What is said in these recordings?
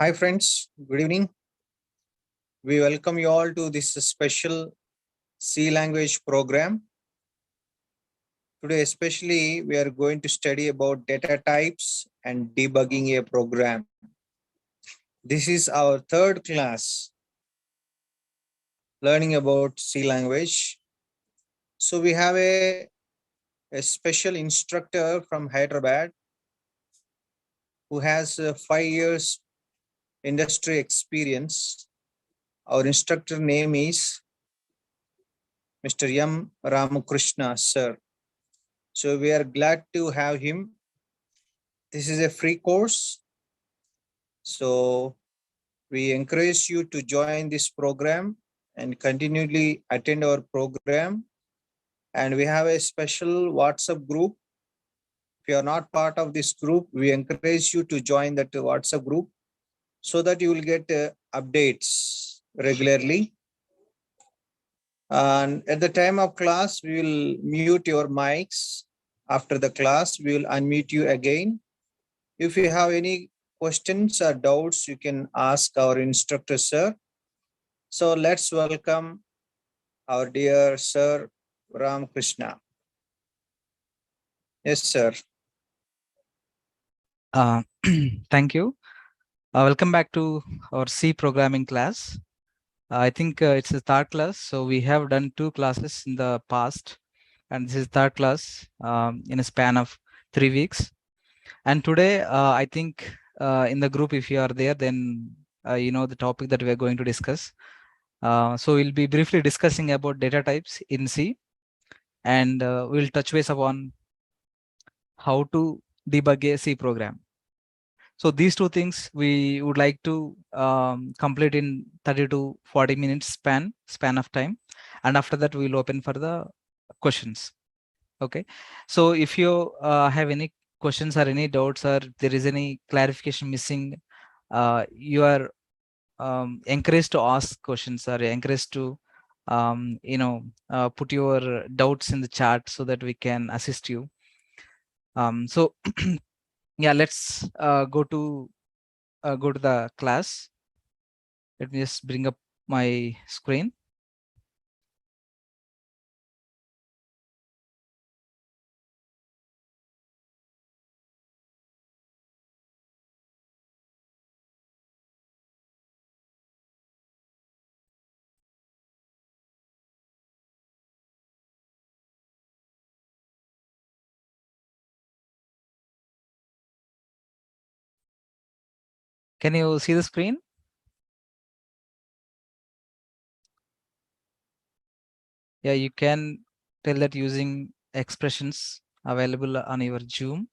Hi friends, good evening. We welcome you all to this special C language program. Today especially we are going to study about data types and debugging a program. This is our third class learning about C language. So we have a special instructor from Hyderabad who has 5 years industry experience. Our instructor name is Mr. M. Ramakrishna, sir. So we are glad to have him. This is a free course. So we encourage you to join this program and continually attend our program. And we have a special WhatsApp group. If you are not part of this group, we encourage you to join that WhatsApp group so that you will get updates regularly. And at the time of class, we will mute your mics. After the class, we will unmute you again. If you have any questions or doubts, you can ask our instructor, sir. So let's welcome our dear Sir Ramakrishna. Yes, sir. Thank you. Welcome back to our C programming class. I think it's the third class. So we have done 2 classes in the past, and this is third class in a span of 3 weeks. And today, I think in the group, if you are there, then you know the topic that we are going to discuss. So we'll be briefly discussing about data types in C, and we'll touch base upon how to debug a C program. So these 2 things we would like to complete in 30 to 40 minutes span of time, and after that we'll open for the questions. Okay, so if you have any questions or any doubts, or there is any clarification missing, you are encouraged to ask questions, or encouraged to put your doubts in the chat so that we can assist you. So yeah, let's go to the class. Let me just bring up my screen. Can you see the screen? Yeah, you can tell that using expressions available on your Zoom.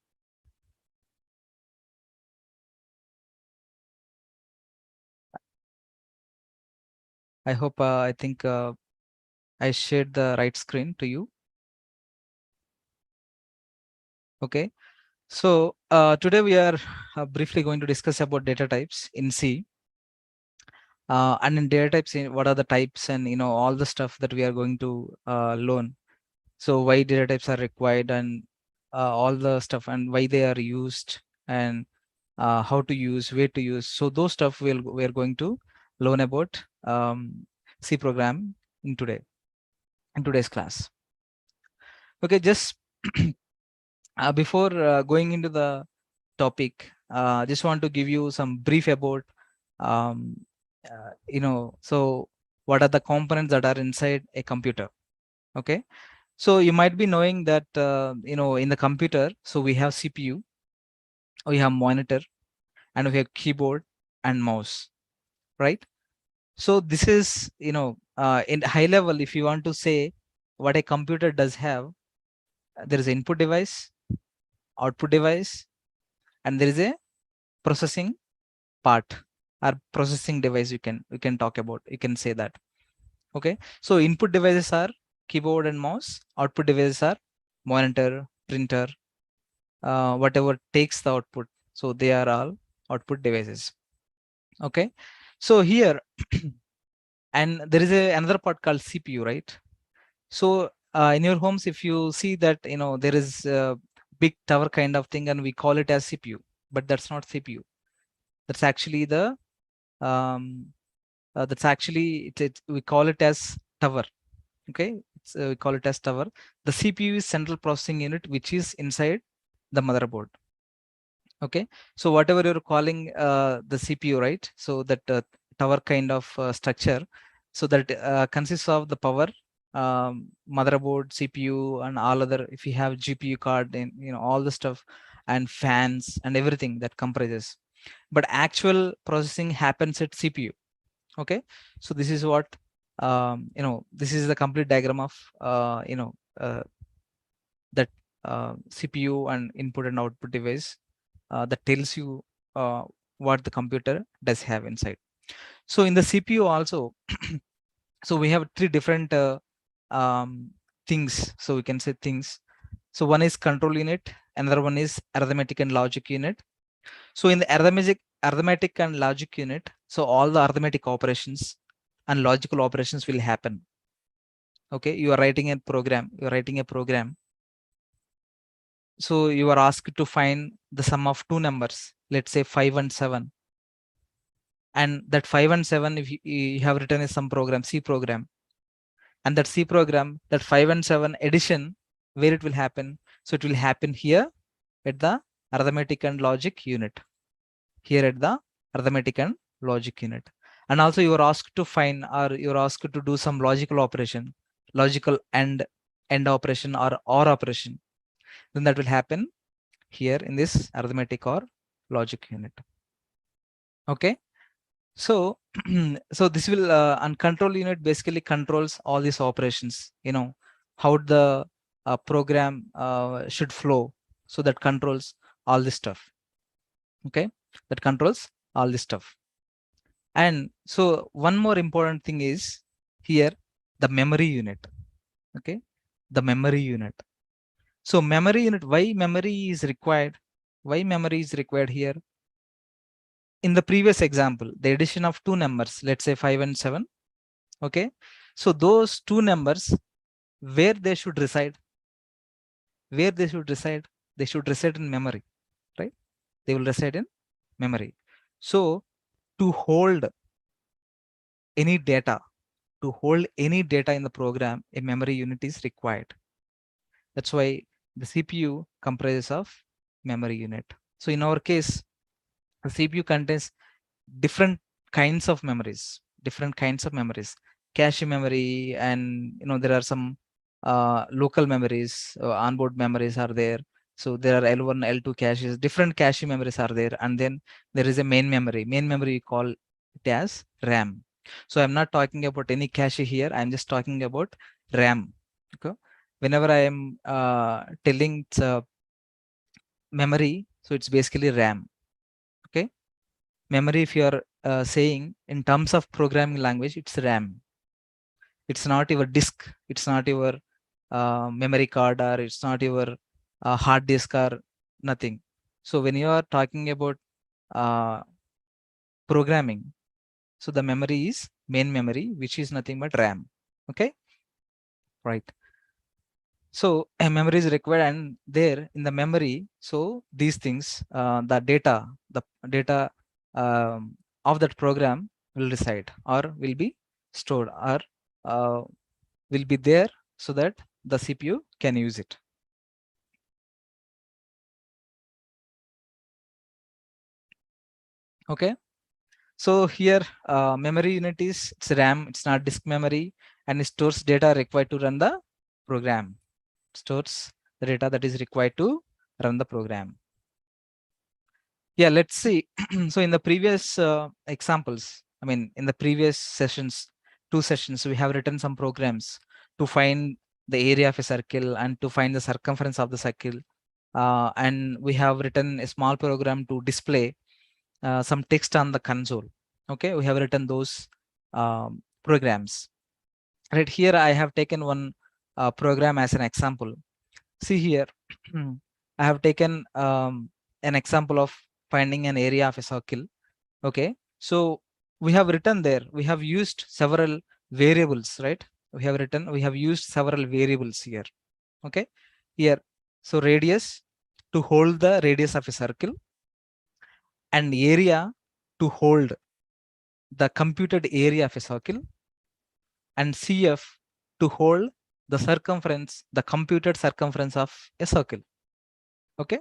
I hope I think I shared the right screen to you. Okay, so today we are briefly going to discuss about data types in C. And in data types, what are the types, and all the stuff that we are going to learn. So why data types are required, and all the stuff, and why they are used, and how to use, where to use. So those stuff we're going to learn about C program in today's class. Okay, just before going into the topic, just want to give you some brief about um, so what are the components that are inside a computer. Okay, so you might be knowing that in the computer, so we have CPU, we have monitor, and we have keyboard and mouse, right? So this is in high level, if you want to say what a computer does have, there is an input device, output device, and there is a processing part or processing device. You can talk about, you can say that. Okay, so input devices are keyboard and mouse, output devices are monitor, printer, whatever takes the output. So they are all output devices. Okay, so here and there is another part called CPU, right? So in your homes, if you see that there is a big tower kind of thing, and we call it as CPU, but that's not CPU. That's actually the we call it as tower. Okay, we call it as tower. The CPU is central processing unit, which is inside the motherboard. Okay, so whatever you're calling the CPU, right? So that tower kind of structure, so that consists of the power, motherboard, CPU, and all other. If you have GPU card and all the stuff, and fans and everything that comprises, but actual processing happens at CPU. Okay, so this is what this is the complete diagram of that CPU and input and output device that tells you what the computer does have inside. So in the CPU also, so we have three different things. So we can say things. So one is control unit, another one is arithmetic and logic unit. So in the arithmetic and logic unit, so all the arithmetic operations and logical operations will happen. Okay, you are writing a program. You are writing a program. So you are asked to find the sum of two numbers, let's say 5 and 7. And that 5 and 7, if you have written a some program, C program, and that C program, that 5 and 7 addition, where it will happen? So it will happen here at the arithmetic and logic unit. Here at the arithmetic and logic unit. And also you are asked to find, or you are asked to do some logical operation, logical and end operation or operation. Then that will happen here in this arithmetic or logic unit. Okay, so so this will and control unit basically controls all these operations, how the program should flow. So that controls all this stuff. Okay, that controls all this stuff. And so one more important thing is here the memory unit. Okay, the memory unit. So memory unit, why memory is required? Why memory is required here? In the previous example, the addition of two numbers, let's say 5 and 7. Okay, so those two numbers, where they should reside? Where they should reside? They should reside in memory, right? They will reside in memory. So to hold any data, in the program, a memory unit is required. That's why the CPU comprises of memory unit. So in our case, the CPU contains different kinds of memories, cache memory, and there are some local memories, onboard memories are there. So there are L1, L2 caches, different cache memories are there, and then there is a main memory. Main memory we call it as RAM. So I'm not talking about any cache here. I'm just talking about RAM. Okay. Whenever I am telling it's a memory, so it's basically RAM. Okay. Memory, if you are saying in terms of programming language, it's RAM. It's not your disk. It's not your memory card, or it's not your hard disk or nothing. So when you are talking about uh, programming, so the memory is main memory, which is nothing but RAM. Okay, right. So a memory is required, and there in the memory, so these things, the data of that program will reside, or will be stored, or uh, will be there, so that the CPU can use it. Okay, so here memory unit is, it's RAM, it's not disk memory, and it stores data required to run the program. Stores the data that is required to run the program. Yeah, let's see. So in the previous examples, I mean, in the previous sessions, 2 sessions, we have written some programs to find the area of a circle and to find the circumference of the circle. And we have written a small program to display some text on the console. Okay, we have written those programs. Right here, I have taken one program as an example. See here, I have taken an example of finding an area of a circle. Okay, so we have written there, we have used several variables, right? We have used several variables here. Okay, here, so radius, to hold the radius of a circle, and area to hold the computed area of a circle, and CF to hold the circumference, the computed circumference of a circle. Okay.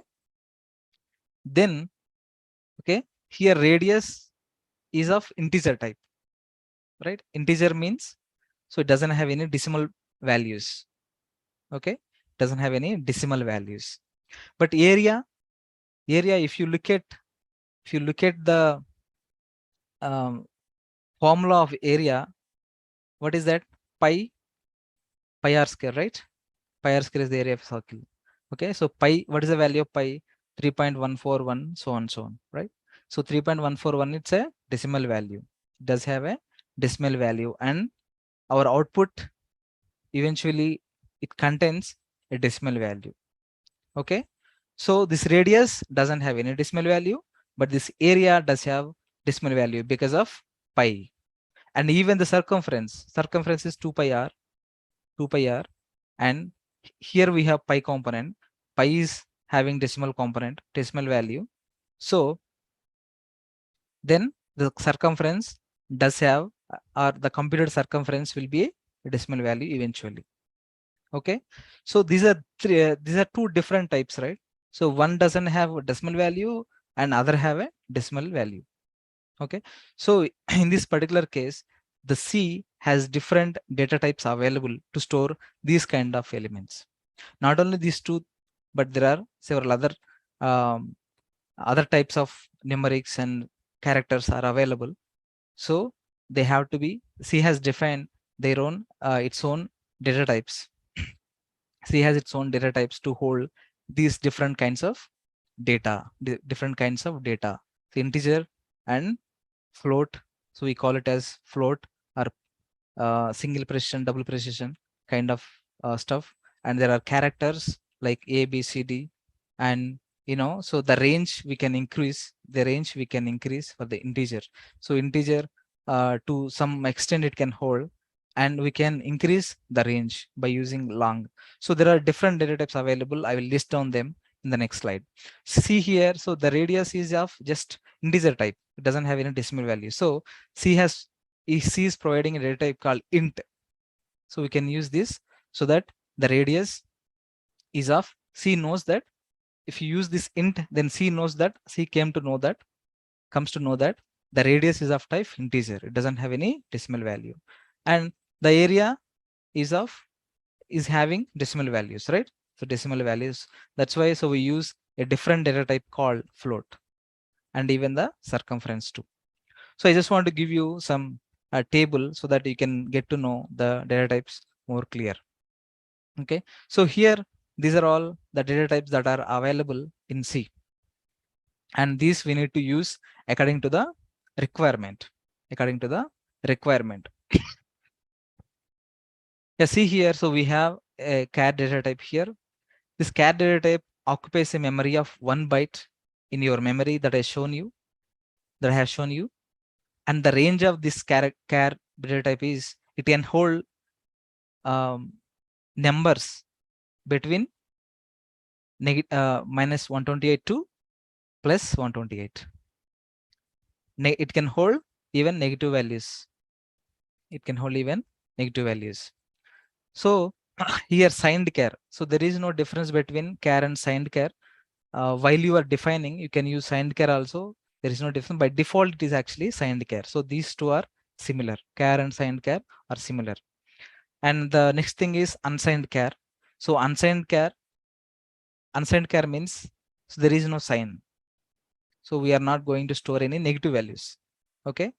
Then, okay, here radius is of integer type, right? Integer means, so it doesn't have any decimal values. Okay, doesn't have any decimal values. But area, if you look at the formula of area, what is that? Pi r square, right? Pi r square is the area of a circle. Okay, so pi, what is the value of pi? 3.141, so on, so on, right? So 3.141, it's a decimal value. It does have a decimal value, and our output eventually it contains a decimal value. Okay, so this radius doesn't have any decimal value, but this area does have decimal value because of pi. And even the circumference is 2 pi r, and here we have pi component. Pi is having decimal component, decimal value. So then the circumference does have, or the computed circumference will be a decimal value eventually. Okay, so these are two different types, right? So one doesn't have a decimal value and other have a decimal value. Okay, so in this particular case, the C has different data types available to store these kind of elements. Not only these two, but there are several other types of numerics and characters are available. So they have to be, C has defined their own its own data types. C has its own data types to hold these different kinds of data, so integer and float. So we call it as float, or single precision, double precision kind of stuff. And there are characters like A, B, C, D, and so the range we can increase, for the integer. So integer, to some extent it can hold, and we can increase the range by using long. So there are different data types available. I will list down them in the next slide. See here, so the radius is of just integer type. It doesn't have any decimal value. So C is providing a data type called int. So we can use this so that the radius is of, C knows that if you use this int, then C comes to know that the radius is of type integer. It doesn't have any decimal value. And the area is having decimal values, right? So decimal values. That's why, so we use a different data type called float, and even the circumference too. So I just want to give you some table so that you can get to know the data types more clear. Okay, so here these are all the data types that are available in C, and these we need to use according to the requirement. Yeah, see here, so we have a char data type here. This char data type occupies a memory of 1 byte in your memory that I have shown you, and the range of this char data type is, it can hold numbers between minus 128 to plus 128. It can hold even negative values. So here signed char. So there is no difference between char and signed char. While you are defining, you can use signed char also. There is no difference. By default, it is actually signed char. So these two are similar. Char and signed char are similar. And the next thing is unsigned char. So unsigned char means, so there is no sign. So we are not going to store any negative values. Okay.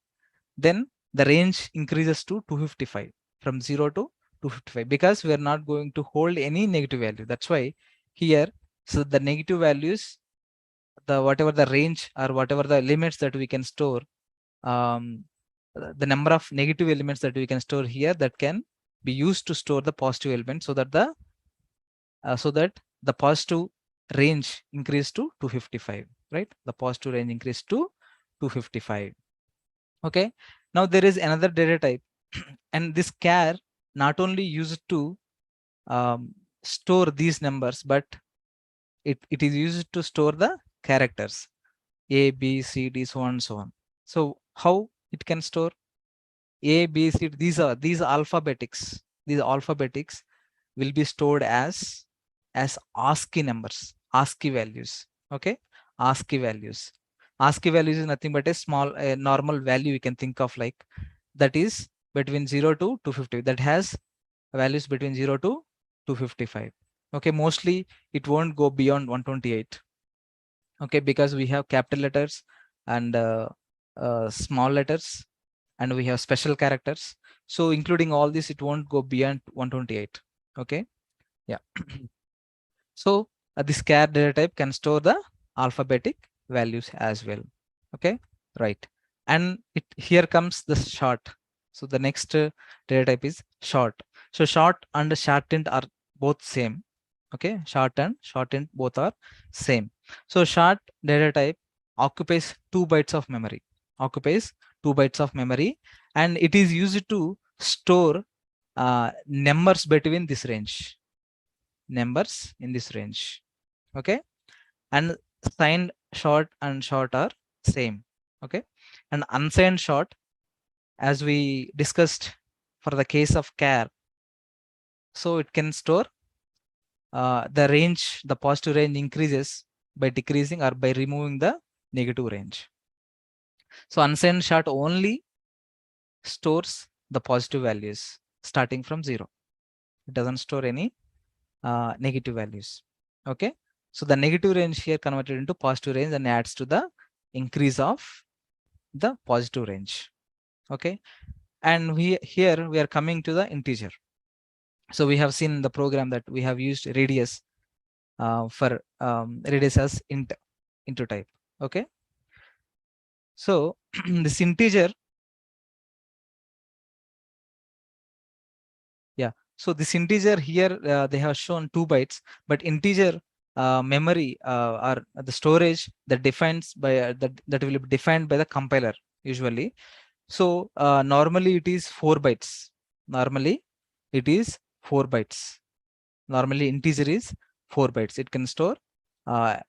Then the range increases to 255, from 0 to 255, because we are not going to hold any negative value. That's why here, so the negative values, the whatever the range or whatever the limits that we can store, the number of negative elements that we can store here, that can be used to store the positive element, so that the positive range increase to 255, right? The positive range increase to 255. Okay, now there is another data type and this char not only used to store these numbers, but it is used to store the characters A, B, C, D, so on and so on. So how it can store A, B, C? These alphabetics. These alphabetics will be stored as ASCII numbers, ASCII values. Okay, ASCII values. ASCII values is nothing but a normal value you can think of, like that is between 0 to 250. That has values between 0 to 255. Okay, mostly it won't go beyond 128. Okay, because we have capital letters and small letters, and we have special characters. So including all this, it won't go beyond 128. Okay, yeah. So this char data type can store the alphabetic values as well. Okay, right. And it here comes the short. So the next data type is short. So short and shortened are both same. Okay, short and shortened both are same. So short data type occupies 2 bytes of memory. Occupies 2 bytes of memory, and it is used to store numbers between this range. Numbers in this range. Okay, and signed short and short are same. Okay, and unsigned short, as we discussed for the case of char, so it can store the range, the positive range increases by decreasing or by removing the negative range. So unsigned short only stores the positive values starting from 0. It doesn't store any negative values. Okay, so the negative range here converted into positive range and adds to the increase of the positive range. Okay, and here we are coming to the integer. So we have seen in the program that we have used radius for radius as into type. Okay, so this integer, yeah, so this integer here they have shown 2 bytes, but integer memory or the storage that defines by that will be defined by the compiler usually. So normally it is 4 bytes. Normally it is 4 bytes. Normally integer is 4 bytes. It can store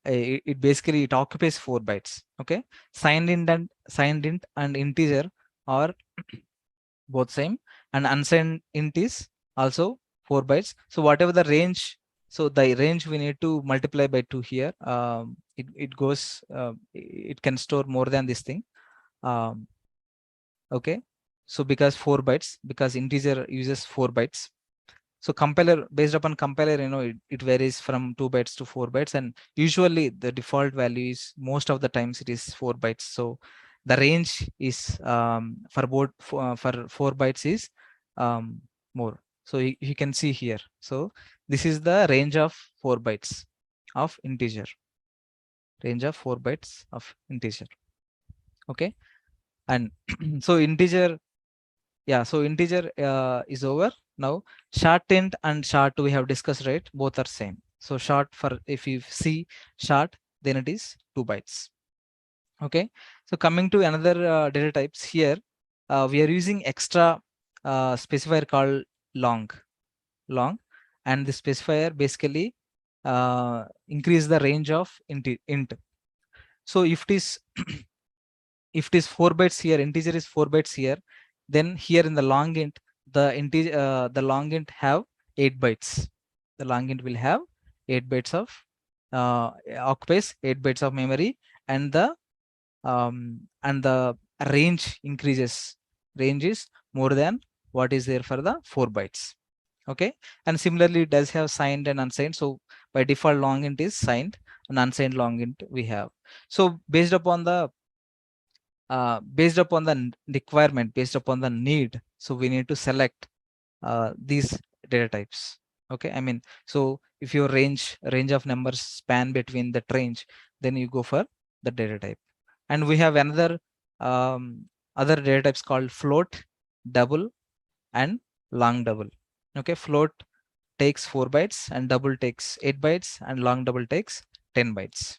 it basically it occupies 4 bytes. Okay, signed int and integer are both same, and unsigned int is also 4 bytes. So whatever the range, so the range we need to multiply by 2 here. It goes it can store more than this thing. Okay, so because 4 bytes, because integer uses 4 bytes. So compiler, based upon compiler, it varies from 2 bytes to 4 bytes, and usually the default value is most of the times it is 4 bytes. So the range is for both for 4 bytes is more. So you can see here. So this is the range of 4 bytes of integer. Range of 4 bytes of integer. Okay, and so integer, yeah, so integer is over. Now shortened and short we have discussed, right? Both are same. So short, for if you see short, then it is 2 bytes. Okay, so coming to another data types here, we are using extra specifier called long. And the specifier basically increase the range of int. So if it is if it is 4 bytes here, integer is 4 bytes here, then here in the long int, the long int have 8 bytes. The long int will have 8 bytes of occupies 8 bytes of memory, and the range increases. Range is more than what is there for the 4 bytes. Okay, and similarly it does have signed and unsigned. So by default long int is signed, and unsigned long int we have. So based upon the requirement, based upon the need, so we need to select these data types. Okay, I mean, so if your range of numbers span between that range, then you go for the data type. And we have another other data types called float, double, and long double. Okay, float takes 4 bytes, and double takes 8 bytes, and long double takes 10 bytes.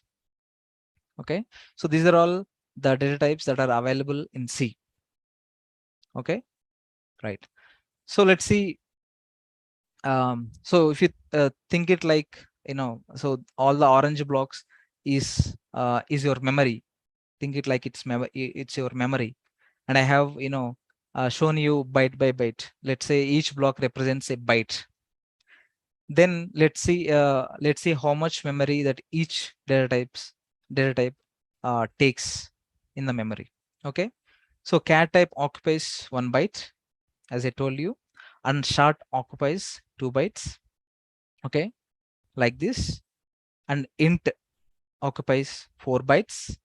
Okay, so these are all the data types that are available in C. Okay, right. So let's see. So if you think it like, so all the orange blocks is your memory. think it like it's your memory, and I have shown you byte by byte. Let's say each block represents a byte. Then let's see how much memory that each data type takes in the memory. Okay, so char type occupies 1 byte, as I told you, and short occupies 2 bytes. Okay, like this, and int occupies 4 bytes,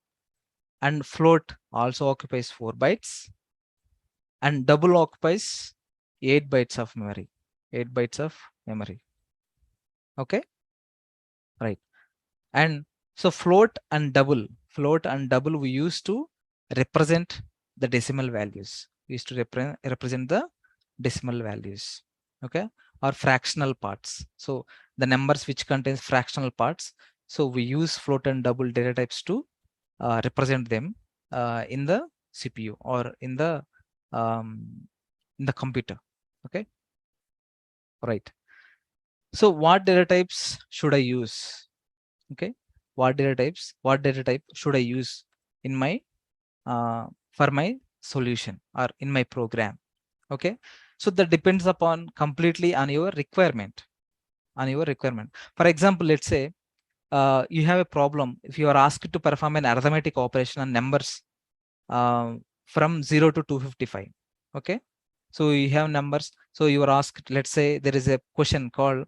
and float also occupies 4 bytes, and double occupies 8 bytes of memory. 8 bytes of memory. Okay, right. And so float and double we use to represent the decimal values. We used to represent the decimal values. Okay, or fractional parts. So the numbers which contains fractional parts. So we use float and double data types to represent them in the CPU or in the computer. Okay, right. So what data types should I use? Okay, what data type should I use in my for my solution or in my program? Okay, so that depends upon completely on your requirement. For example, let's say you have a problem. If you are asked to perform an arithmetic operation on numbers from 0 to 255. Okay, so you have numbers, so you are asked, let's say there is a question called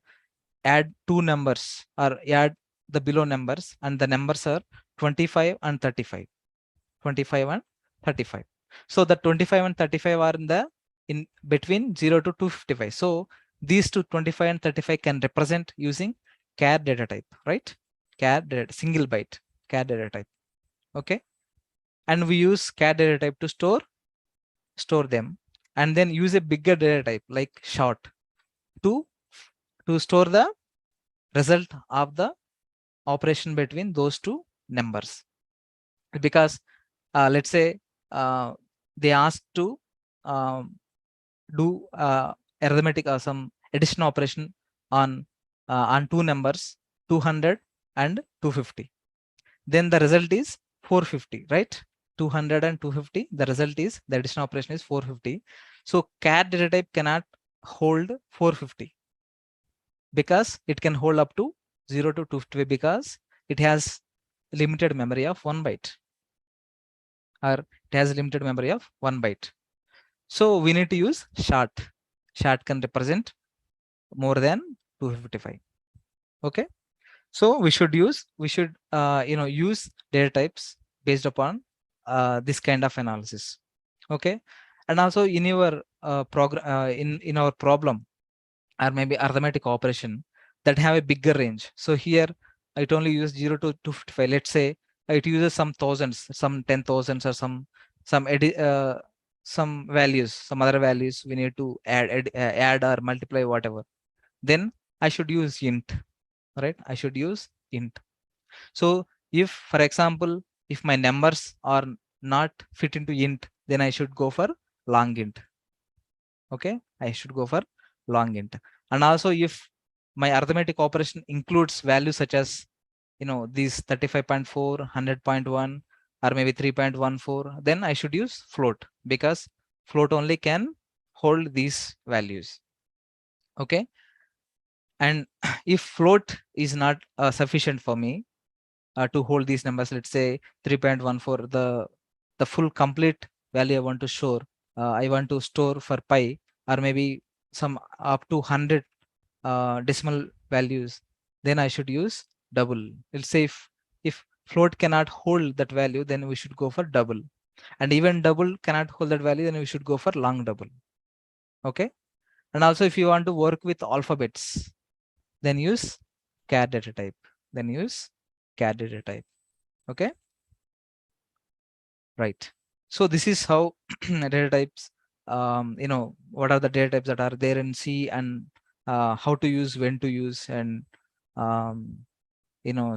add two numbers or add the below numbers, and the numbers are 25 and 35. 25 and 35. So the 25 and 35 are in between 0 to 255. So these two 25 and 35 can represent using char data type, right? Char data, single byte char data type. Okay, and we use char data type to store them, and then use a bigger data type like short to store the result of the operation between those two numbers. Because let's say they ask to um, do arithmetic or some addition operation on two numbers, 200 and 250. Then the result is 450, right? 200 and 250, the result is the addition operation is 450. So char data type cannot hold 450 because it can hold up to 0 to 250 because it has limited memory of 1 byte, or it has limited memory of 1 byte. So we need to use short. Short can represent more than 255. Okay, so we should use use data types based upon this kind of analysis. Okay, and also in your program in our problem, or maybe arithmetic operation that have a bigger range. So here it only uses 0 to 255. Let's say it uses some thousands, some 10,000s, or some values, some other values we need to add or multiply, whatever. Then I should use int, right? I should use int. So if, for example, if my numbers are not fit into int, then I should go for long int. Okay, I should go for long int. And also if my arithmetic operation includes values such as these 35.4, 100.1, or maybe 3.14, then I should use float, because float only can hold these values. Okay, and if float is not sufficient for me to hold these numbers, let's say 3.14, the full complete value I want to show, I want to store for pi, or maybe some up to 100 decimal values, then I should use double. Let's say if float cannot hold that value, then we should go for double, and even double cannot hold that value, then we should go for long double. Okay, and also if you want to work with alphabets, then use char data type. Then use char data type. Okay, right. So this is how data types, what are the data types that are there in C, and how to use, when to use, and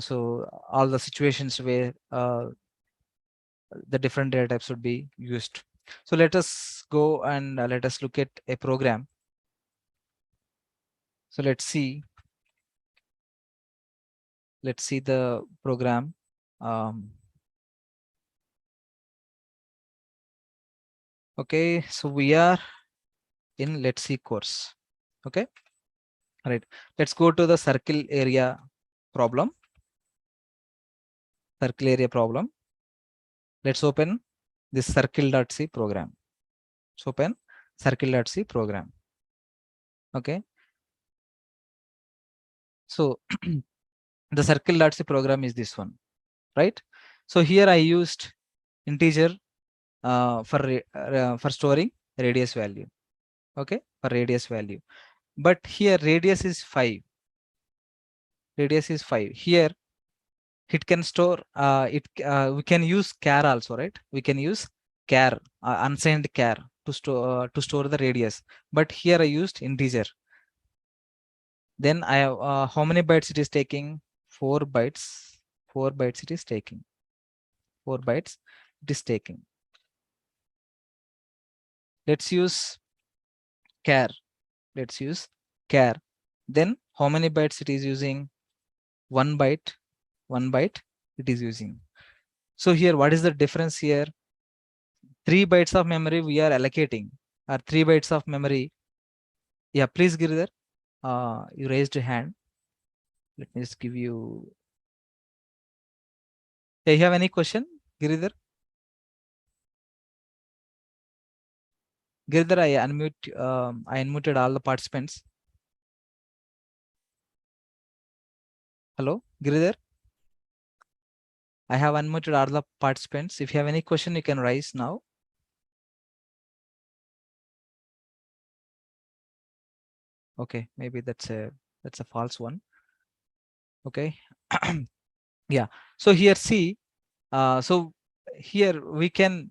so all the situations where the different data types would be used. So let us go and let us look at a program. So let's see the program. Okay, so we are in let's see course. Okay, all right, let's go to the circle area problem. Circle area problem. Let's open this circle.c program. Let's open circle.c program. Okay, so the circle.c program is this one, right? So here I used integer for storing radius value. Okay, for radius value, but here radius is 5. Radius is 5. Here it can store we can use char also, right? We can use char, unsigned char to store the radius, but here I used integer. Then I have how many bytes it is taking? 4 bytes. 4 bytes it is taking. 4 bytes it is taking. Let's use char. Let's use char. Then how many bytes it is using? 1 byte. 1 byte it is using. So here what is the difference here? 3 bytes of memory we are allocating, or 3 bytes of memory. Yeah, please Giridhar, you raised a hand. Let me just give you. Yeah, you have any question, Giridhar? Giridhar, I unmuted all the participants. Hello, Giridhar. I have unmuted all the participants. If you have any question, you can raise now. Okay, maybe that's a false one. Okay. Yeah. So here see, so here we can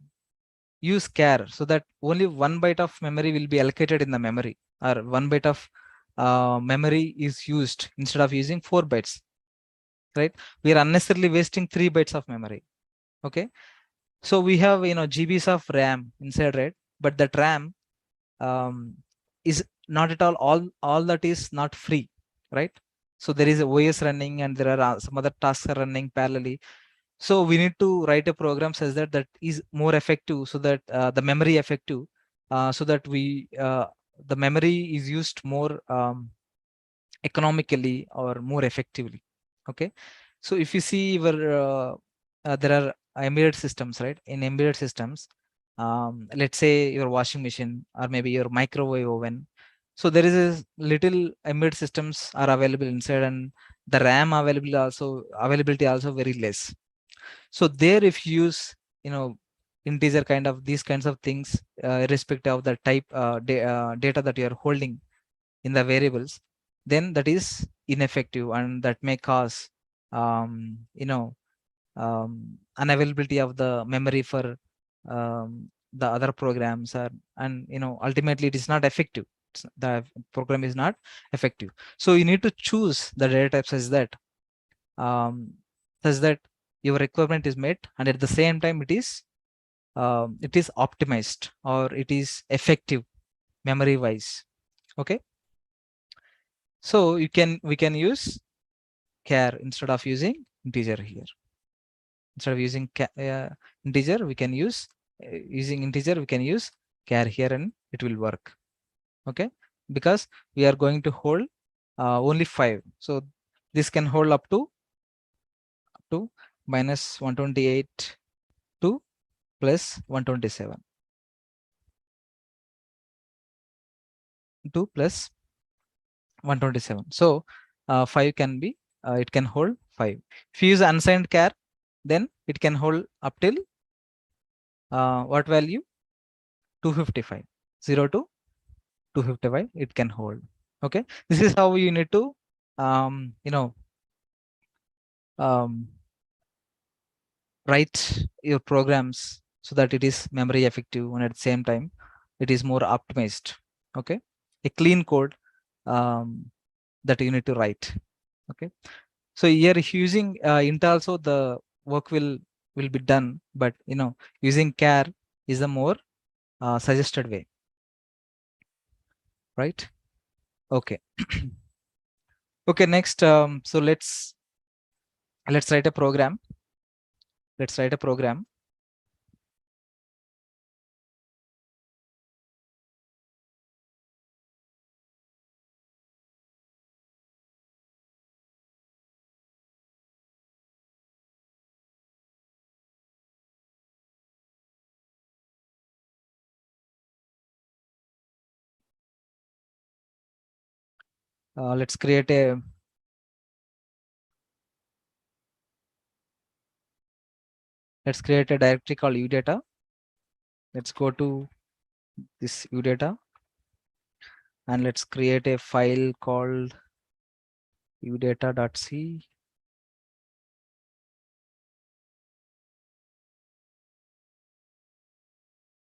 use char so that only 1 byte of memory will be allocated in the memory, or 1 byte of memory is used instead of using 4 bytes, right? We are unnecessarily wasting 3 bytes of memory. Okay, so we have GBs of RAM inside, right? But that RAM is not at all that is not free, right? So there is a OS running and there are some other tasks are running parallelly. So we need to write a program such that that is more effective, so that the memory effective, so that the memory is used more economically or more effectively. Okay, so if you see there are embedded systems, right? In embedded systems, let's say your washing machine or maybe your microwave oven. So there is a little embedded systems are available inside, and the RAM availability also very less. So there, if you use integer kind of these kinds of things, irrespective of the type data that you are holding in the variables, then that is ineffective, and that may cause unavailability of the memory for the other programs, and ultimately it is not effective. The program is not effective. So you need to choose the data type um, such that your requirement is met, and at the same time it is optimized, or it is effective memory wise. Okay, so we can use char instead of using integer here. Instead of using integer, we can use using integer we can use char here, and it will work. Okay, because we are going to hold only 5, so this can hold up to minus 128 to plus 127 to plus 127. So 5 can be it can hold 5. If you use unsigned char, then it can hold up till what value? 255. 0 to 255 it can hold. Okay, this is how you need to um, you know um, write your programs so that it is memory effective, and at the same time it is more optimized. Okay, a clean code that you need to write. Okay, so here if using int also, the work will be done, but using char is the more suggested way, right? Okay. Okay, next so let's write a program. Let's write a program. let's create a directory called udata. Let's go to this udata and let's create a file called udata.c.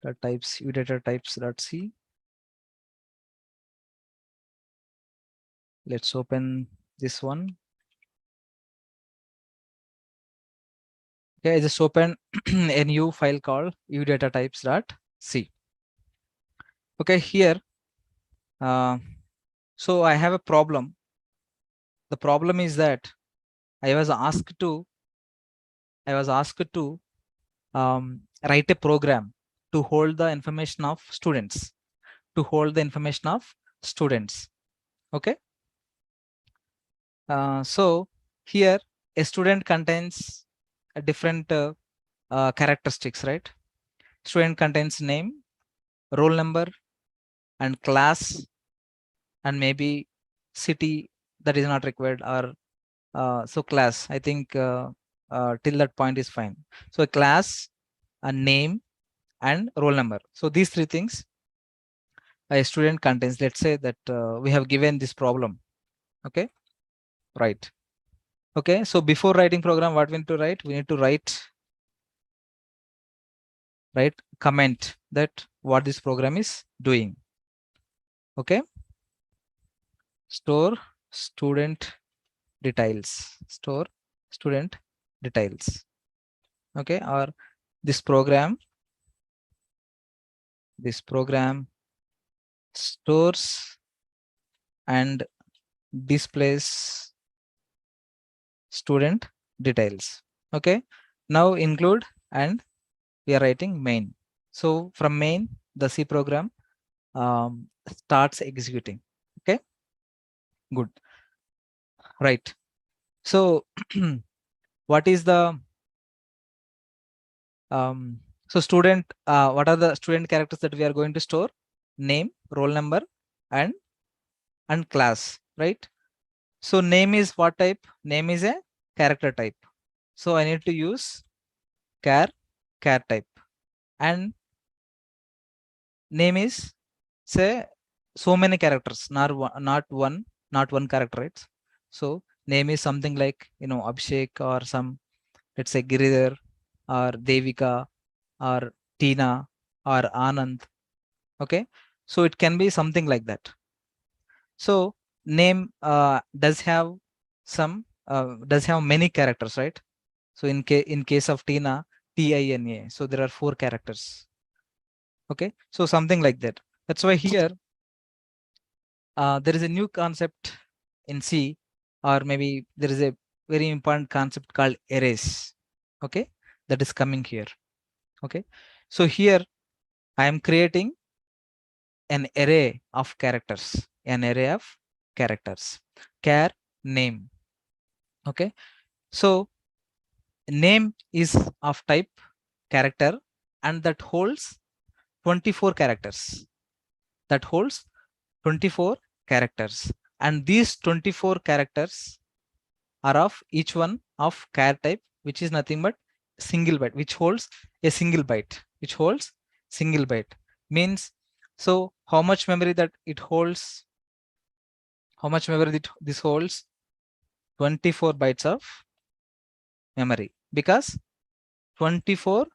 The types udata types.c. Let's open this one. Okay, I just open a new file called udata types.c. Okay, here, so I have a problem. The problem is that I was asked to write a program to hold the information of students, Okay. So here a student contains a different characteristics, right? Student contains name, roll number, and class, and maybe city that is not required, or so class. I think till that point is fine. So a class, a name, and roll number. So these three things a student contains. Let's say that we have given this problem. Okay, right. Okay, so before writing program, what we need to write? We need to write comment that what this program is doing. Okay, store student details. Store student details. Okay, or this program stores and displays student details. Okay, now include, and we are writing main. So from main, the C program starts executing. Okay, good, right. So what is the so student, what are the student characters that we are going to store? Name, roll number, and class, right? So name is what type? Name is a character type. So I need to use char type, and name is, say, so many characters, not one character, right? So name is something like, Abhishek, or some, let's say, Giridhar, or Devika, or Tina, or Anand. Okay, so it can be something like that. So name does have many characters, right? So in case of Tina, Tina, so there are 4 characters. Okay, so something like that. That's why here there is a new concept in C, or maybe there is a very important concept called arrays. Okay, that is coming here. Okay, so here I am creating an array of characters, char name. Okay, so name is of type character, and that holds 24 characters. That holds 24 characters, and these 24 characters are of each one of char type, which is nothing but single byte, which holds a single byte, means, so how much memory that it holds? How much memory this holds? 24 bytes of memory, because 24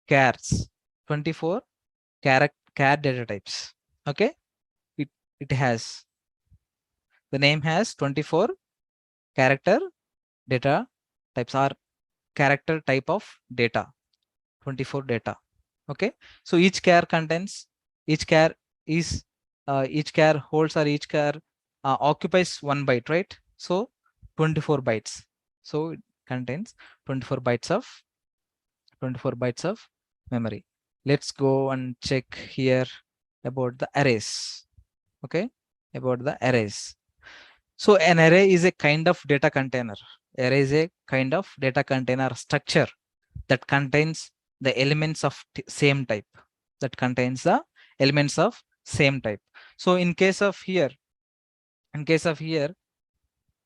chars, 24 char data types. Okay, it has, the name has 24 character data types, or character type of data, 24 data. Okay, so each char contains, each char is each char holds, or each char occupies 1 byte, right? So 24 bytes. So it contains 24 bytes of memory. Let's go and check here about the arrays. Okay, about the arrays. So an array is a kind of data container. Array is a kind of data container structure that contains the elements of same type. So in case of here, In case of here,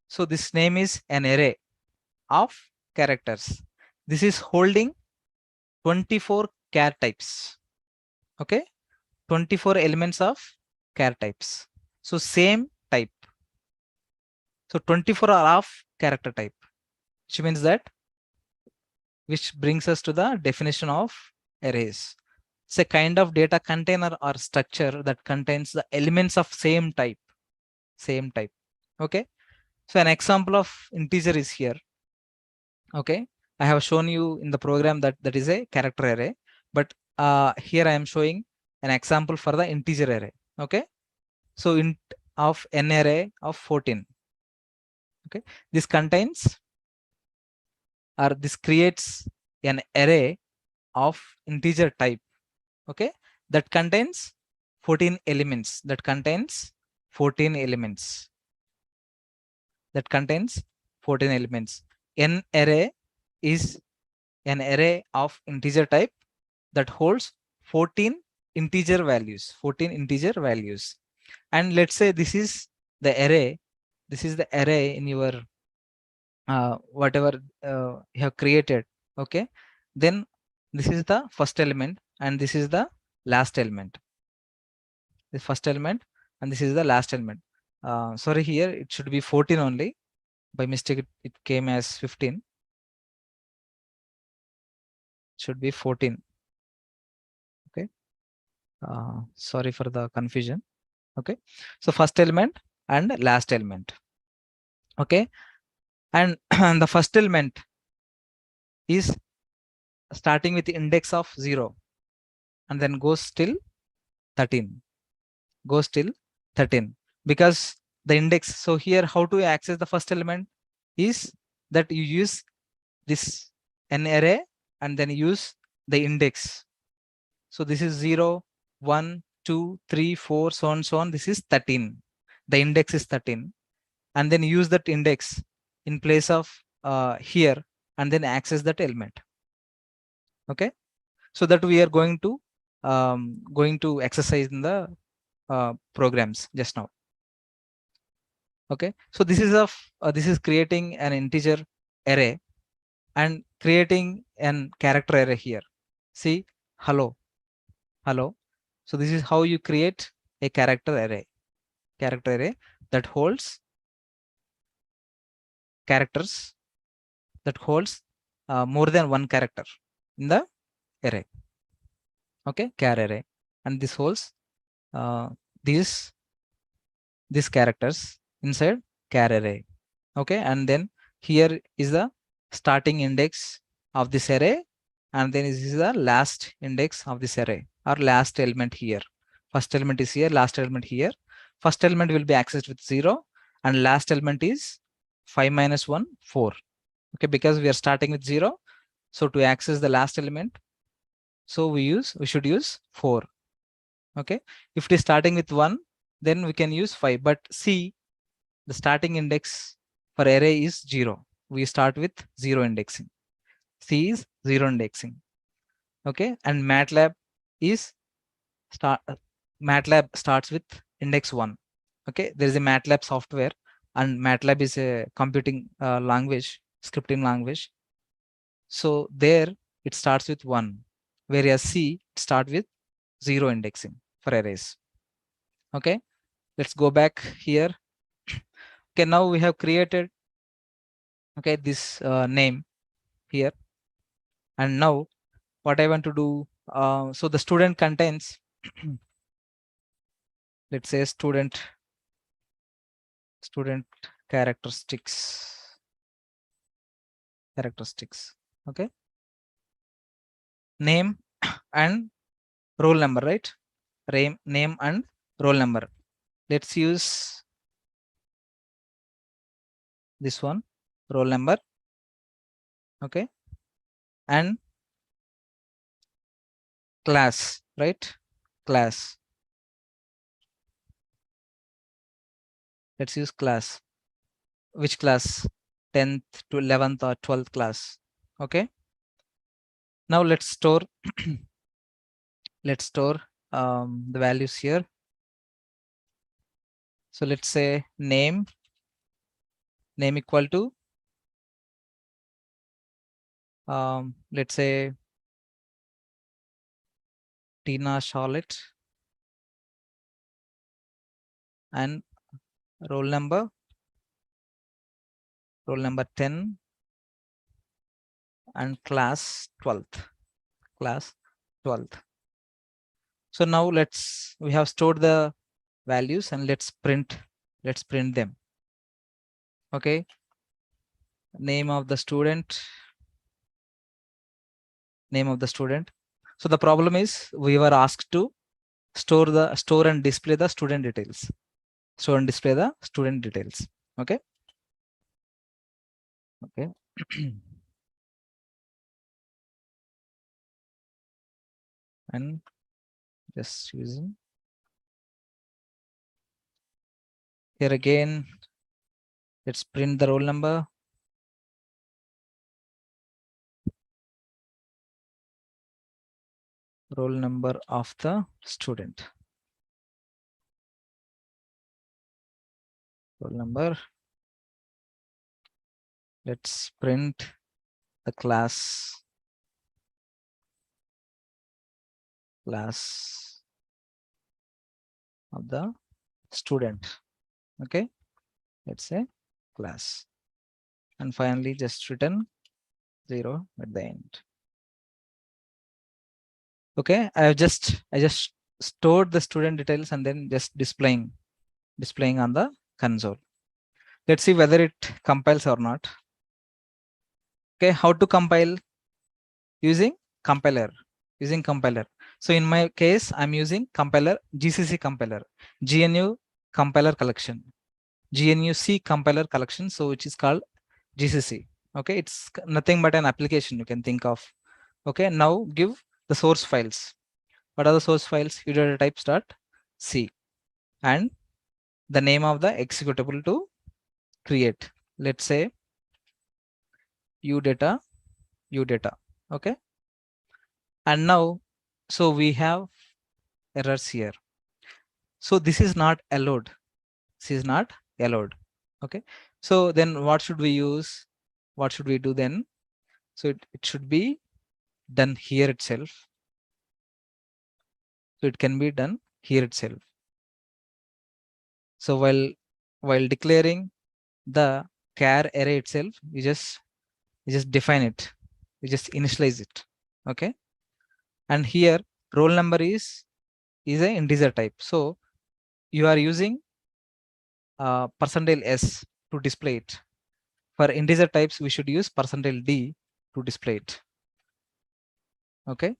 so this name is an array of characters. This is holding 24 char types. Okay, 24 elements of char types. So same type. So 24 are of character type, which means that, which brings us to the definition of arrays. It's a kind of data container or structure that contains the elements of same type. Same type. Okay. So an example of integer is here. Okay. I have shown you in the program that that is a character array, but here I am showing an example for the integer array. Okay. So int of n array of 14. Okay. This contains, or this creates an array of integer type. Okay. That contains 14 elements. That contains 14 elements. That contains 14 elements. N array is an array of integer type that holds 14 integer values. 14 integer values. And let's say this is the array. This is the array in your whatever you have created. Okay. Then this is the first element and this is the last element. The first element and this is the last element. Sorry, here it should be 14 only. By mistake, it came as 15. Should be 14. Okay. Sorry for the confusion. Okay. So first element and last element. Okay. And the first element is starting with the index of 0 and then goes till 13. Goes till 13 because the index. So here, how to access the first element is that you use this n array and then use the index. So this is 0, 1, 2, 3, 4, so on, so on. This is 13. The index is 13. And then use that index in place of here and then access that element. Okay. So that we are going to exercise in the programs just now. Okay. So this is creating an integer array and creating an character array here. See, hello. So this is how you create a character array that holds characters, that holds more than one character in the array. Okay, char array, and this holds these characters inside char array. Okay, and then here is the starting index of this array, and then this is the last index of this array, or last element here. First element is here, last element here. First element will be accessed with 0 and last element is 5 minus 1, 4. Okay, because we are starting with 0. So to access the last element, so we should use 4. Okay, if it is starting with 1, then we can use 5. But see, the starting index for array is 0. We start with 0 indexing. C is 0 indexing. Okay, and MATLAB starts with index 1. Okay, there is a MATLAB software, and MATLAB is a computing language, scripting language. So there it starts with 1, whereas C starts with 0 indexing for arrays. Okay, let's go back here. Okay, now we have created this name here, and now what I want to do, so the student contains let's say student characteristics. Okay, name and roll number, right? Name and roll number. Let's use this one, roll number. Okay, and class, right? Class. Let's use class. Which class? 10th to 11th or 12th class. Okay, now let's store the values here. So let's say name equal to let's say Tina Charlotte, and roll number 10, and class 12th. So now we have stored the values, and let's print them. Okay, name of the student. So the problem is we were asked to store and display the student details. Okay. And just using here again, let's print the roll number. Roll number of the student. Roll number. Let's print the class of the student. Okay, let's say class, and finally just return 0 at the end. Okay, I just stored the student details and then just displaying on the console. Let's see whether it compiles or not. Okay, how to compile? Using compiler. So in my case, I'm using compiler, GCC compiler, GNU compiler collection, GNUC compiler collection. So which is called GCC. Okay, it's nothing but an application you can think of. Okay, now give the source files. What are the source files? udatatypes.c, and the name of the executable to create. Let's say udata. Okay, and now so we have errors here. So this is not allowed. Okay, so then what should we use? What should we do then? So it should be done here itself. So it can be done here itself. So while declaring the char array itself, you just define it, you just initialize it. Okay, and here roll number is an integer type, so you are using %s to display it. For integer types, we should use %d to display it. Okay,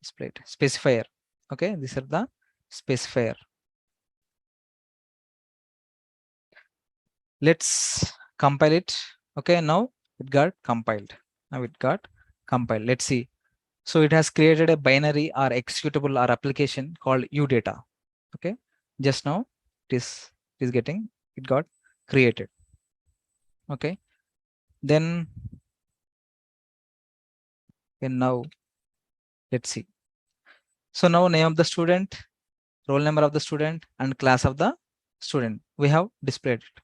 display it, specifier. Okay, these are the specifier. Let's compile it. Okay, now it got compiled. Let's see. So it has created a binary or executable or application called udata. Okay, just now it got created. Okay, then now let's see. So now name of the student, roll number of the student, and class of the student, we have displayed it.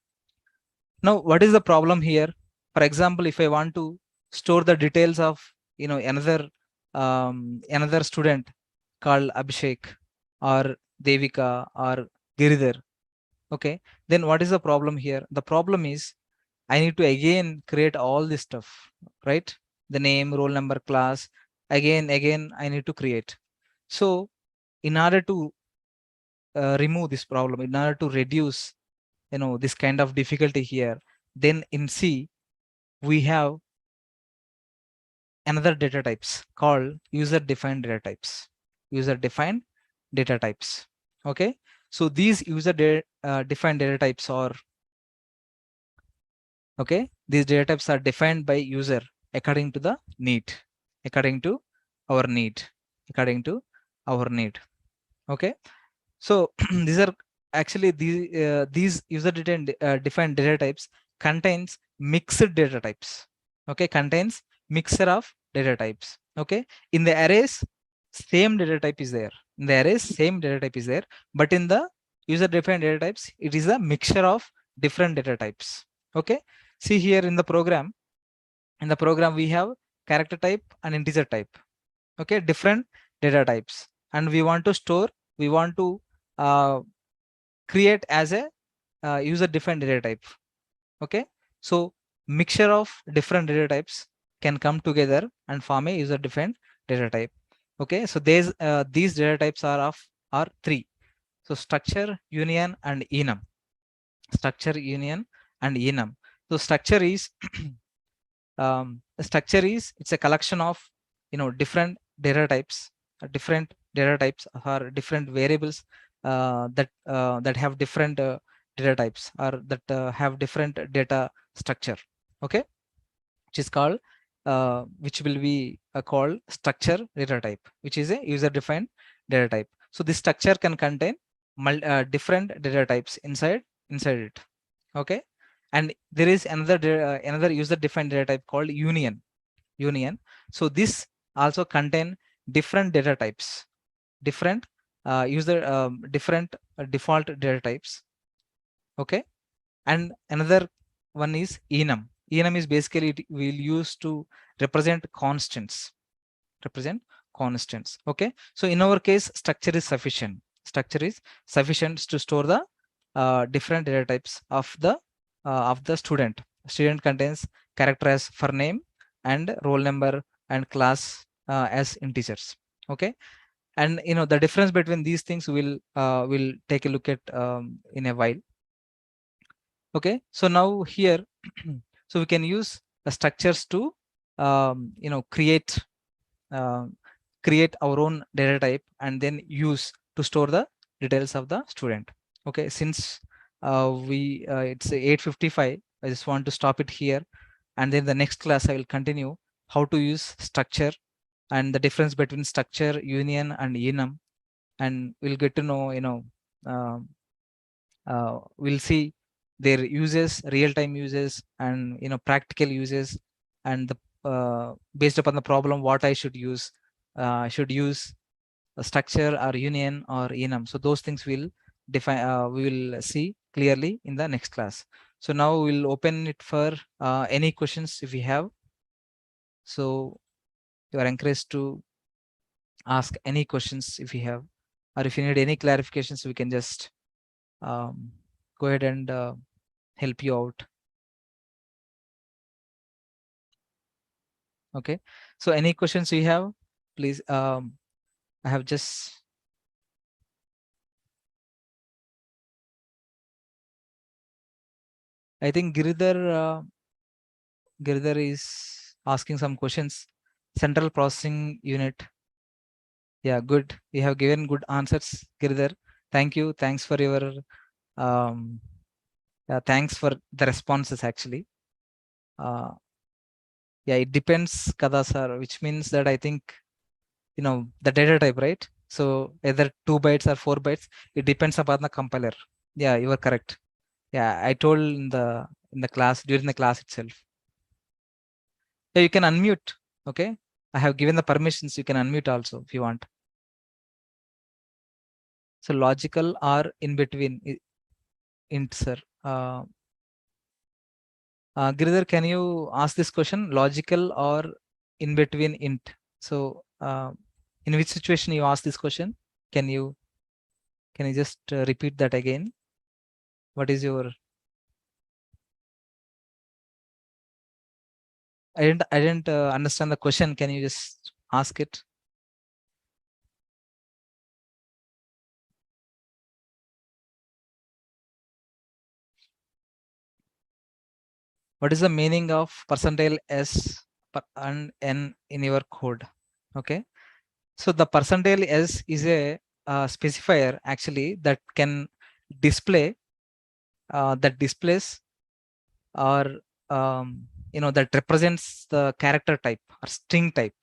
Now what is the problem here? For example, if I want to store the details of another student called Abhishek or Devika or Giridhar, okay, then what is the problem here? The problem is I need to again create all this stuff, right? The name, roll number, class, again I need to create. So in order to remove this problem, in order to reduce this kind of difficulty here, then in C we have another data types called user defined data types. Okay, so these defined data types are, okay, these data types are defined by user according to the need, according to our need. Okay, so these are actually these user defined data types contains mixed data types. Okay, contains mixture of data types. Okay, in the arrays same data type is there, but in the user defined data types, it is a mixture of different data types. Okay, see here in the program, we have character type and integer type. Okay, different data types, and we want to store, we want to create as a user defined data type. Okay, so mixture of different data types can come together and form a user defined data type. Okay, so there's these data types are three. So structure, union, and enum. Structure, union, and enum. So structure is it's a collection of different data types, or different variables that have different data types, or that have different data structure. Okay, which is called which will be called structure data type, which is a user defined data type. So this structure can contain different data types inside it. Okay, and there is another user defined data type called union. So this also contain different data types, different different default data types. Okay, and another one is enum. Enum is basically, it will use to represent constants. Okay, so in our case, structure is sufficient to store the different data types of the student. Student contains character as for name, and roll number, and class as integers. Okay, and the difference between these things will take a look at in a while. Okay, so now here so we can use the structures to create uh, create our own data type, and then use to store the details of the student. Okay, since we it's 8:55, I just want to stop it here, and then the next class I will continue how to use structure and the difference between structure, union, and enum, and we'll get to know um, we'll see their uses, real-time uses, and practical uses, and the based upon the problem what I should use. I should use a structure or union or enum. So those things will define. We will see clearly in the next class. So now we'll open it for any questions if you have. So you are encouraged to ask any questions if you have, or if you need any clarifications, we can just go ahead and help you out. Okay, so any questions you have, please. I have just I think Giridhar is asking some questions. Central processing unit. Yeah, good. You have given good answers, Giridhar. Thank you. Thanks for your um thanks for the responses actually. Yeah, it depends, Kada sir, which means that I think the data type, right? So either 2 bytes or 4 bytes, it depends upon the compiler. Yeah, you are correct. Yeah, I told in the class, during the class itself. Yeah, you can unmute. Okay, I have given the permissions. You can unmute also if you want. So logical or in between int, sir. Giridhar, can you ask this question? Logical or in between int? So in which situation you ask this question? Can you just repeat that again? What is your? I didn't understand the question. Can you just ask it? What is the meaning of percentile s and n in your code? Okay, so the percentile s is a specifier actually that can display that displays or that represents the character type or string type.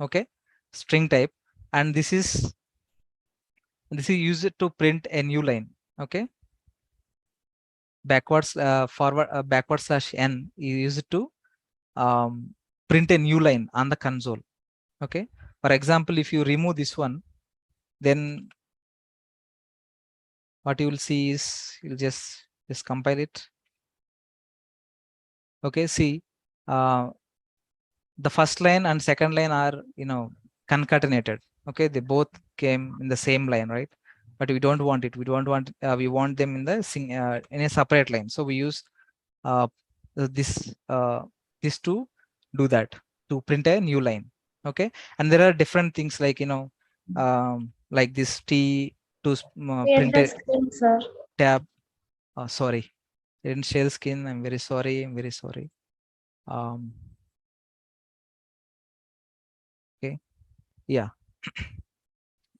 Okay, string type, and this is used to print a new line. Okay, backwards forward backward slash n is used to print a new line on the console. Okay, for example, if you remove this one, then what you will see is, you'll just compile it. Okay, see, the first line and second line are, concatenated. Okay, they both came in the same line, right? But we don't want it. We don't want, we want them in the in a separate line. So we use uh, this this to do that, to print a new line. Okay, and there are different things like, like this T to Share print the a screen, sir. tab. Sorry, I didn't share the screen. I'm very sorry. I'm very sorry. Okay, yeah.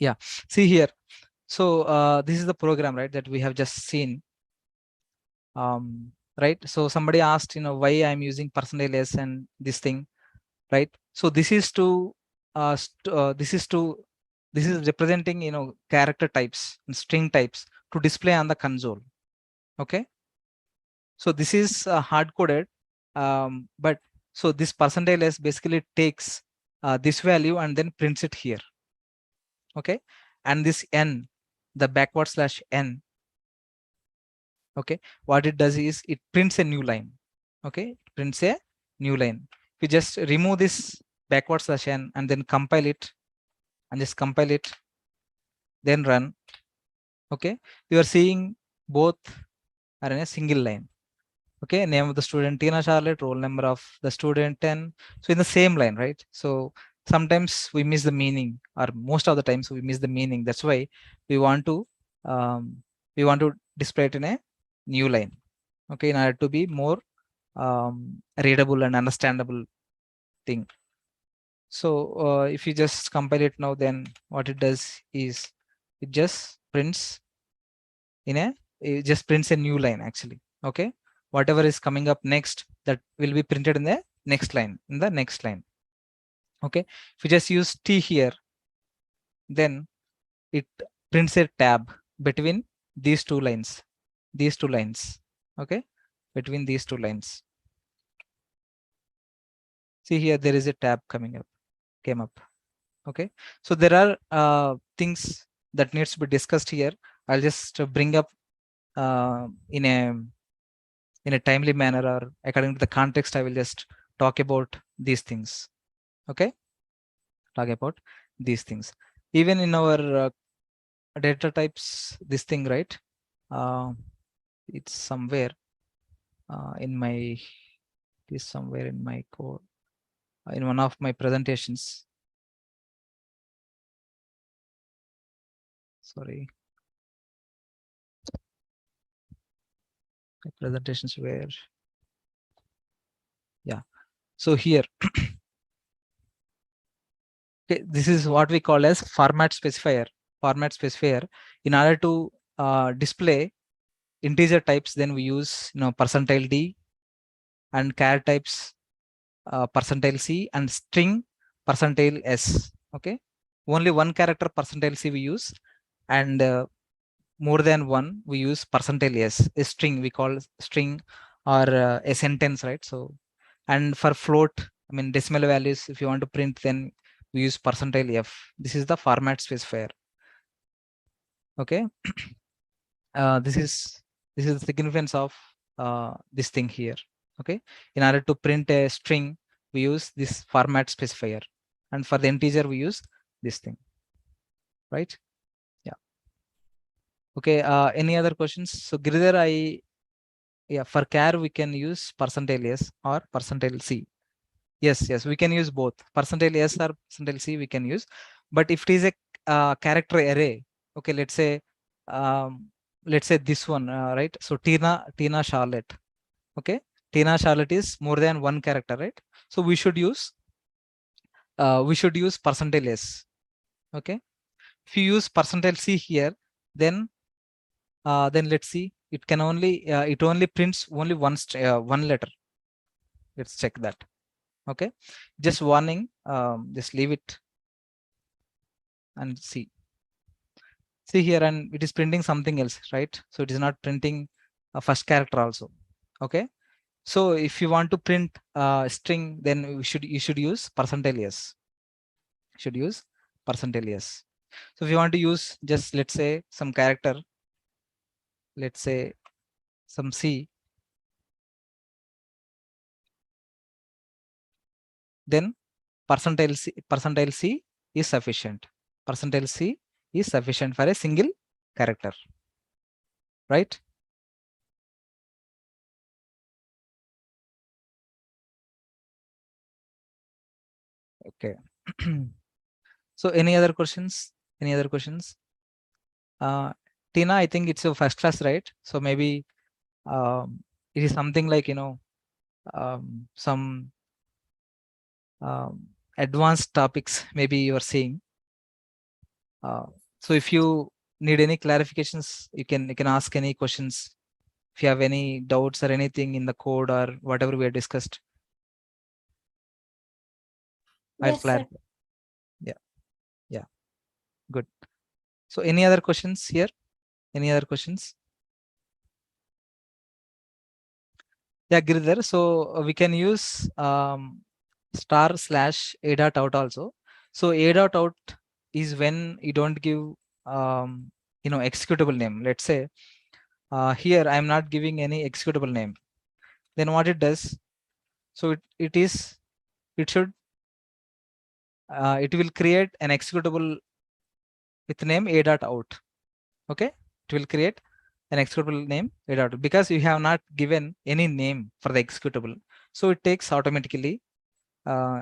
Yeah, see here. So this is the program, right, that we have just seen. Right, so somebody asked, why I'm using percentage s and this thing, right? So this is to this is representing, character types and string types to display on the console. Okay, so this is hard coded, but so this percentage s basically takes this value and then prints it here. Okay, and this n, the backward slash n, okay, what it does is it prints a new line. Okay, it prints a new line. If you just remove this backward slash n and then compile it, and just compile it, then run. Okay, you are seeing both are in a single line. Okay, name of the student Tina Charlotte, roll number of the student 10. So in the same line, right? So sometimes we miss the meaning, or most of the times we miss the meaning. That's why we want to um, display it in a new line. Okay, in order to be more readable and understandable thing. So if you just compile it now, then what it does is it just prints it just prints a new line actually. Okay, whatever is coming up next, that will be printed in the next line, Okay, if you just use T here, then it prints a tab between these two lines, Okay, between these two lines. See here, there is a tab came up. Okay, so there are things that needs to be discussed here. I'll just bring up in a timely manner, or according to the context. I will just talk about these things. Okay, talk about these things. Even in our data types, this thing, right? It's somewhere in my code, in one of my presentations. Sorry, my presentations were, yeah. So here, okay, this is what we call as format specifier. In order to display integer types, then we use percentile D, and char types percentile C, and string percentile S. Okay, only one character percentile C we use, and more than one we use percentile S. A string we call string, or a sentence, right? So, and for float, I mean decimal values, if you want to print, then we use percentile F. This is the format specifier. Okay, this is the significance of this thing here. Okay, in order to print a string, we use this format specifier, and for the integer we use this thing, right? Yeah. Okay, any other questions? So Giridhar, yeah, for char we can use percentile S or percentile C. Yes, we can use both percentile S or percentile C we can use. But if it is a character array, okay, let's say this one, right? So Tina Charlotte. Okay, Tina Charlotte is more than one character, right? So we should use percentile S. Okay, if you use percentile C here, then let's see, it can only it only prints only one letter. Let's check that. Okay, just warning, just leave it and see here, and it is printing something else, right? So it is not printing a first character also. Okay, so if you want to print a string, then you should use percentile S. So if you want to use just, let's say, some character, let's say some C, then percentile C is sufficient. Percentile C is sufficient for a single character, right? Okay. So any other questions? Any other questions? Tina, I think it's your first class, right? So maybe it is something like, some advanced topics maybe you are seeing. So if you need any clarifications, you can ask any questions. If you have any doubts or anything in the code or whatever we have discussed, I'll Yes, sir. clarify. Yeah, good. So any other questions here? Any other questions? Yeah, Giridhar. So we can use */ a dot out also. So a dot out is when you don't give executable name. Let's say here I am not giving any executable name. Then what it does? So it should it will create an executable with name a dot out. Okay, it will create an executable name a dot, because you have not given any name for the executable, so it takes automatically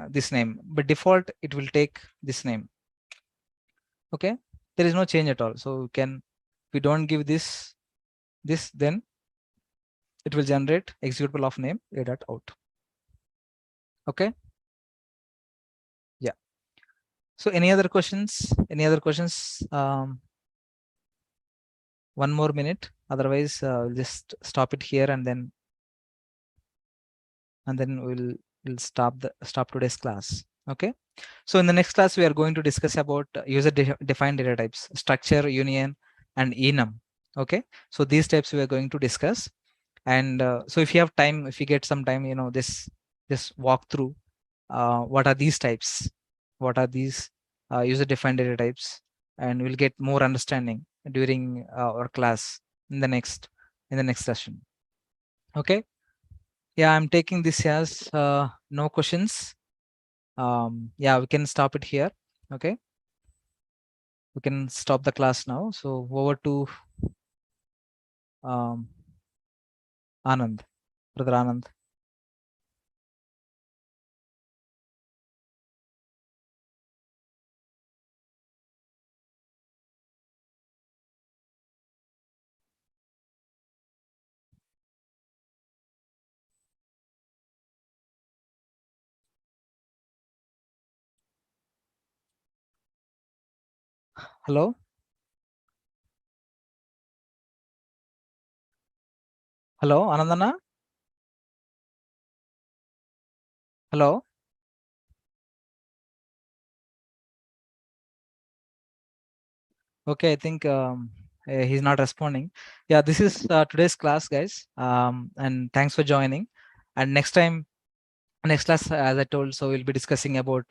this name, but default it will take this name. Okay, there is no change at all. So if we don't give this, then it will generate executable of name a dot out. Okay, yeah. So any other questions? Any other questions? One more minute, otherwise we'll just stop it here, and then we'll stop today's class. Okay, so in the next class we are going to discuss about user defined data types, structure, union, and enum. Okay, so these types we are going to discuss. And so if you have time, if you get some time, this walk through what are these types, what are these user defined data types, and we'll get more understanding during our class in the next session. Okay, yeah, I'm taking this as no questions. Yeah, we can stop it here. Okay, we can stop the class now. So over to Anand, brother Anand. Hello. Hello, Anandana. Hello. Okay, I think he's not responding. Yeah, this is today's class, guys. And thanks for joining. And next class, as I told, so we'll be discussing about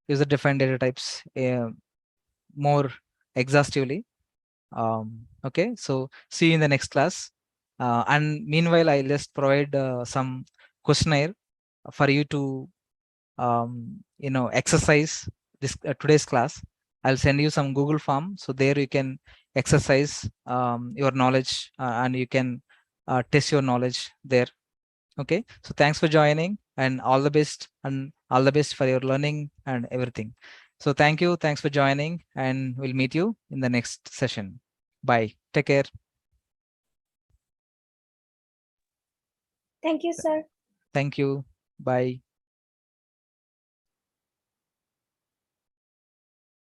user defined data types more exhaustively. Okay, so see you in the next class. And meanwhile, I'll just provide some questionnaire for you to exercise this today's class. I'll send you some Google form, so there you can exercise your knowledge, and you can test your knowledge there. Okay, so thanks for joining, and all the best, for your learning and everything. So thank you, thanks for joining, and we'll meet you in the next session. Bye, take care. Thank you, sir. Thank you, bye.